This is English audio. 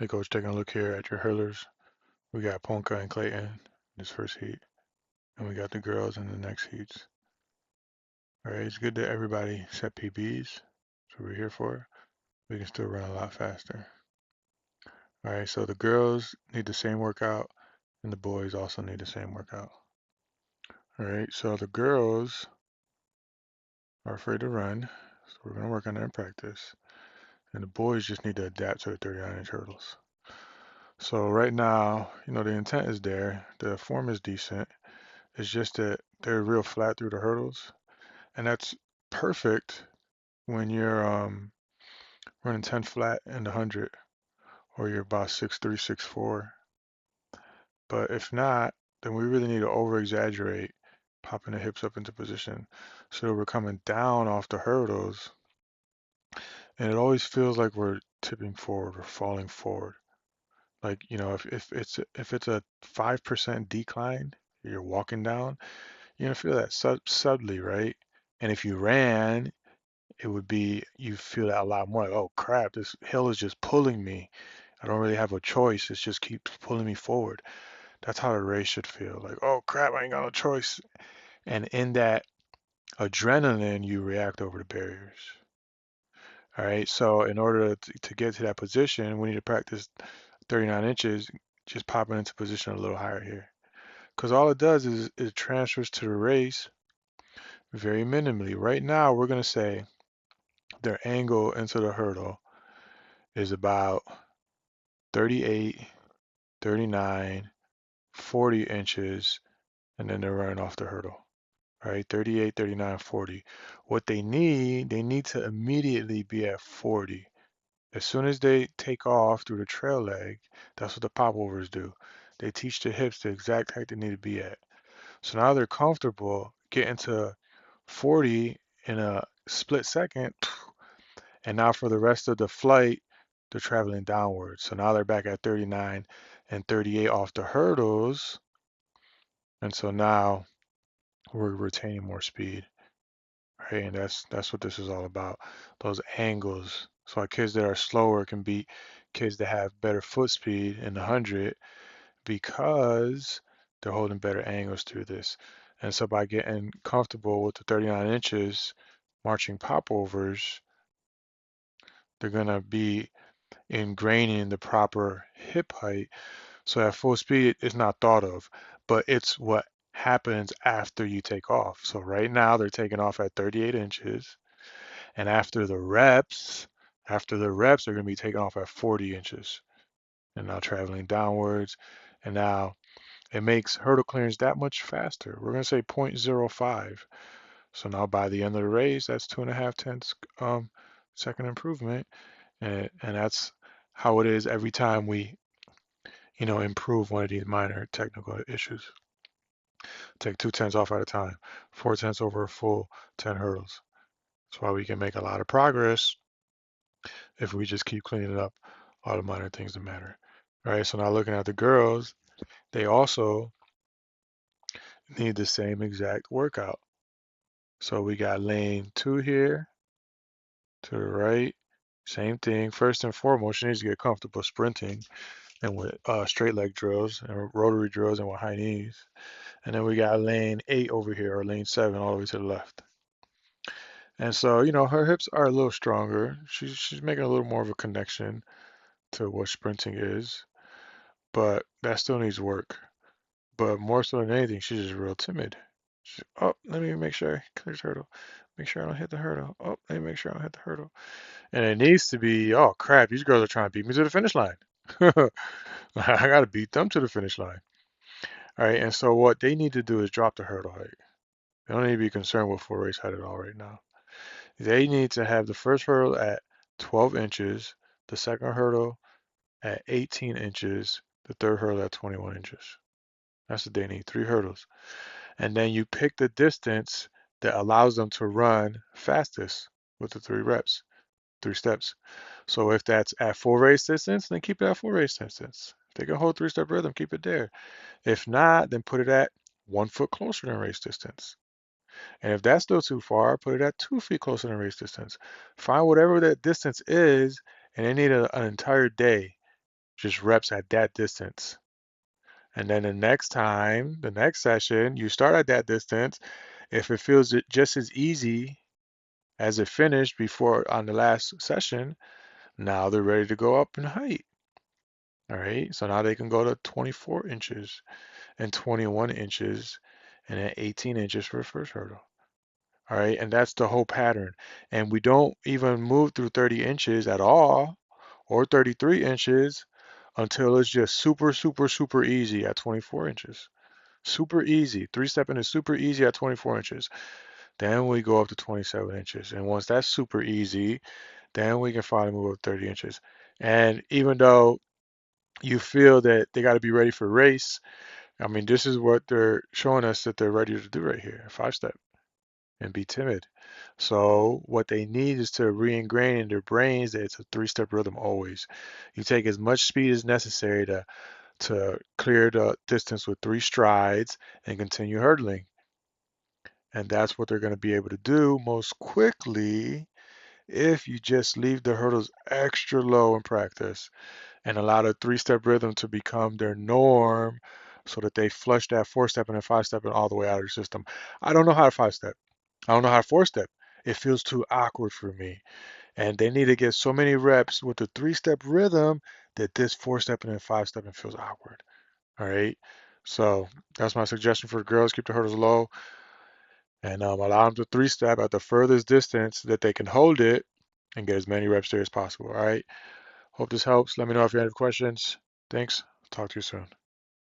Hey coach, taking a look here at your hurlers. We got Ponka and Clayton in this first heat, and we got the girls in the next heats. All right, it's good that everybody set PBs. That's what we're here for. We can still run a lot faster. All right, so the girls need the same workout, and the boys also need the same workout. All right, so the girls are afraid to run, so we're gonna work on that in practice. And the boys just need to adapt to the 39-inch hurdles. So right now, the intent is there. The form is decent. It's just that they're real flat through the hurdles, and that's perfect when you're running 10 flat in the 100, or you're about 6'3", 6'4". But if not, then we really need to over-exaggerate, popping the hips up into position, so we're coming down off the hurdles, and it always feels like we're tipping forward or falling forward. Like, if it's a 5% decline, you're walking down, you're gonna feel that subtly, right? And if you ran, it would be, you feel that a lot more, like, oh crap, this hill is just pulling me. I don't really have a choice. It just keeps pulling me forward. That's how the race should feel. Like, oh crap, I ain't got no choice. And in that adrenaline, you react over the barriers. All right. So in order to get to that position, we need to practice 39 inches, just popping into position a little higher here. Because all it does is it transfers to the race very minimally. Right now, we're going to say their angle into the hurdle is about 38, 39, 40 inches, and then they're running off the hurdle, right? 38, 39, 40. What they need to immediately be at 40. As soon as they take off through the trail leg, that's what the popovers do. They teach the hips the exact height they need to be at. So now they're comfortable getting to 40 in a split second, and now for the rest of the flight, they're traveling downwards. So now they're back at 39 and 38 off the hurdles. And so now we're retaining more speed, right? And that's what this is all about. Those angles. So our kids that are slower can beat kids that have better foot speed in the 100, because they're holding better angles through this. And so by getting comfortable with the 39 inches marching popovers, they're gonna be ingraining the proper hip height. So at full speed, it's not thought of, but it's what happens after you take off. So right now they're taking off at 38 inches, and after the reps, they're going to be taking off at 40 inches, and now traveling downwards. And now it makes hurdle clearance that much faster. We're going to say 0.05. So now by the end of the race, that's 2.5 tenths second improvement, and that's how it is every time we improve one of these minor technical issues. Take 2 tenths off at a time, 4 tenths over a full 10 hurdles. That's why we can make a lot of progress if we just keep cleaning up all the minor things that matter. All right, so now looking at the girls, they also need the same exact workout. So we got lane 2 here to the right. Same thing. First and foremost, she needs to get comfortable sprinting and with straight leg drills and rotary drills and with high knees. And then we got lane 8 over here, or lane 7 all the way to the left. And so, her hips are a little stronger. She's making a little more of a connection to what sprinting is, but that still needs work. But more so than anything, she's just real timid. Oh, let me make sure I clear this hurdle. Make sure I don't hit the hurdle. Oh, let me make sure I don't hit the hurdle. And it needs to be, oh crap, these girls are trying to beat me to the finish line. I gotta beat them to the finish line. All right, and so what they need to do is drop the hurdle height. They don't need to be concerned with full race height at all right now. They need to have the first hurdle at 12 inches, the second hurdle at 18 inches, the third hurdle at 21 inches. That's what they need, 3 hurdles. And then you pick the distance that allows them to run fastest with the 3 reps, 3 steps. So if that's at full race distance, then keep it at full race distance. If they can hold 3-step rhythm, keep it there. If not, then put it at 1 foot closer than race distance. And if that's still too far, put it at 2 feet closer than race distance. Find whatever that distance is, and they need an entire day just reps at that distance. And then the next time, the next session, you start at that distance. If it feels just as easy as it finished before on the last session, now they're ready to go up in height. All right, so now they can go to 24 inches and 21 inches and then 18 inches for the first hurdle. All right, and that's the whole pattern. And we don't even move through 30 inches at all or 33 inches until it's just super, super, super easy at 24 inches. Super easy. Three-stepping is super easy at 24 inches. Then we go up to 27 inches. And once that's super easy, then we can finally move up 30 inches. And even though you feel that they got to be ready for race, I mean, this is what they're showing us that they're ready to do right here. Five-step and be timid. So what they need is to re-ingrain in their brains that it's a three-step rhythm always. You take as much speed as necessary to clear the distance with 3 strides and continue hurdling. And that's what they're going to be able to do most quickly if you just leave the hurdles extra low in practice and allow the three-step rhythm to become their norm so that they flush that four-step and then five-step and all the way out of their system. I don't know how to five-step. I don't know how to four-step. It feels too awkward for me. And they need to get so many reps with the three-step rhythm that this four-step and then five-step feels awkward. All right. So that's my suggestion for the girls. Keep the hurdles low and allow them to three-step at the furthest distance that they can hold it and get as many reps there as possible. All right. Hope this helps. Let me know if you have any questions. Thanks. Talk to you soon.